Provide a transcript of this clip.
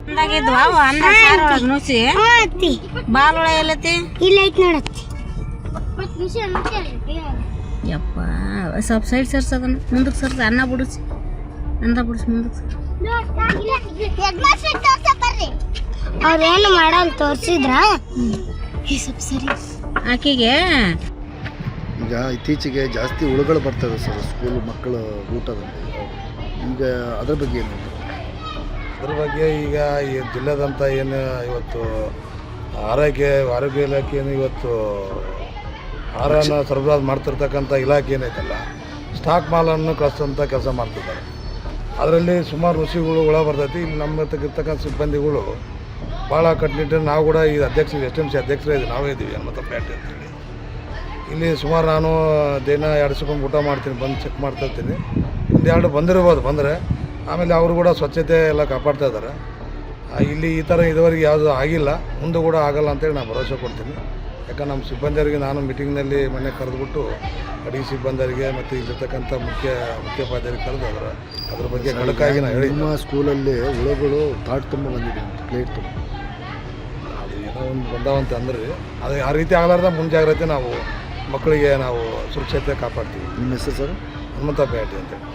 ಅಂದಾಗಿದ್ವಾ ಅನ್ನ ಸಾರು ಒಳಗೆ ನುಸಿ ಬಾಲ್ ಒಳಗೆ ಎಲ್ಲೈತಿ ಇಲ್ಲ ಐತಿ ನೋಡತ್ತಿ ಯಪ್ಪ ಸ್ವಲ್ಪ ಸೈಡ್ ಸರ್ಸ್ ಅದನ್ನ ಮುಂದಕ್ಕೆ ಸರ್ಸ್ ಅನ್ನ ಬಿಡಿಸಿ ಮುಂದಕ್ಕೆ ಸರ್ ಅವ್ರೇನು ಮಾಡಲ್ಲ ತೋರಿಸಿದ್ರ ಸ್ವಲ್ಪ ಸರಿ ಆಕೆಗೆ ಈಗ ಇತ್ತೀಚೆಗೆ ಜಾಸ್ತಿ ಹುಳುಗಳು ಬರ್ತವೆ ಸರ್ ಸ್ಕೂಲ್ ಮಕ್ಕಳ ಊಟದಲ್ಲಿ. ಈಗ ಅದ್ರ ಬಗ್ಗೆ ಏನು? ಅದ್ರ ಬಗ್ಗೆ ಈಗ ಈ ಜಿಲ್ಲೆದಂಥ ಏನು ಇವತ್ತು ಆರೋಗ್ಯ ಇಲಾಖೆಯನ್ನು ಇವತ್ತು ಆಹಾರನ ಸರಬರಾಜು ಮಾಡ್ತಿರ್ತಕ್ಕಂಥ ಇಲಾಖೆ ಏನೈತಲ್ಲ ಸ್ಟಾಕ್ ಮಾಲನ್ನು ಕಳಿಸೋಂಥ ಕೆಲಸ ಮಾಡ್ತಿದ್ದಾರೆ. ಅದರಲ್ಲಿ ಸುಮಾರು ಋಷಿಗಳು ಹುಳ ಬರ್ತೈತಿ. ಇಲ್ಲಿ ನಮ್ಮ ಇರ್ತಕ್ಕಂಥ ಸಿಬ್ಬಂದಿಗಳು ಭಾಳ ಕಟ್ಟುನಿಟ್ಟಿನ ನಾವು ಕೂಡ ಈ SMC ಅಧ್ಯಕ್ಷರೇ ಇದ್ದೀವಿ, ನಾವೇ ಇದ್ದೀವಿ ಹನುಮಂತ ಪ್ಯಾಟೆ ಅಂತೇಳಿ. ಇಲ್ಲಿ ಸುಮಾರು ನಾನು ದಿನ 2 ಸೆಕೆಂಡ್ ಊಟ ಮಾಡ್ತೀನಿ, ಬಂದು ಚೆಕ್ ಮಾಡ್ತಾಯಿರ್ತೀನಿ. 1-2 ಬಂದಿರ್ಬೋದು, ಬಂದರೆ ಆಮೇಲೆ ಅವರು ಕೂಡ ಸ್ವಚ್ಛತೆ ಎಲ್ಲ ಕಾಪಾಡ್ತಾ ಇದ್ದಾರೆ. ಇಲ್ಲಿ ಈ ಥರ ಇದುವರೆಗೆ ಯಾವುದೂ ಆಗಿಲ್ಲ, ಮುಂದೆ ಕೂಡ ಆಗಲ್ಲ ಅಂತೇಳಿ ನಾನು ಭರವಸೆ ಕೊಡ್ತೀನಿ. ಯಾಕಂದ್ರೆ ನಮ್ಮ ಸಿಬ್ಬಂದಿಯವರಿಗೆ ನಾನು ಮೀಟಿಂಗ್ನಲ್ಲಿ ಮೊನ್ನೆ ಕರೆದುಬಿಟ್ಟು ಅಡಿಗೆ ಸಿಬ್ಬಂದಿಯವರಿಗೆ ಮತ್ತು ಇಲ್ಲಿರ್ತಕ್ಕಂಥ ಮುಖ್ಯೋಪಾಧ್ಯಾಯರಿಗೆ ಕರೆದು ಅದ್ರ ಬಗ್ಗೆ ಖಡಕ್ಕಾಗಿ ನಾನು ಹೇಳಿ. ನಿಮ್ಮ ಸ್ಕೂಲಲ್ಲಿ ಹುಳುಗಳು ತಾಟ್ ತುಂಬ ಬಂದಿದೆ, ಪ್ಲೇಟ್ ತುಂಬ ಅದು ಏನೋ ಒಂದು ಬಂದಾವಂತ ಅಂದ್ರೆ ಅದು ಆ ರೀತಿ ಆಗಲಾರ್ದ ಮುಂಜಾಗ್ರತೆ ನಾವು ಮಕ್ಕಳಿಗೆ ನಾವು ಸುರಕ್ಷತೆ ಕಾಪಾಡ್ತೀವಿ. ನಿಮ್ಮ ಹೆಸರು ಸರ್? ಹನುಮಂತ ಪ್ಯಾಟೆ ಅಂತೇಳಿ.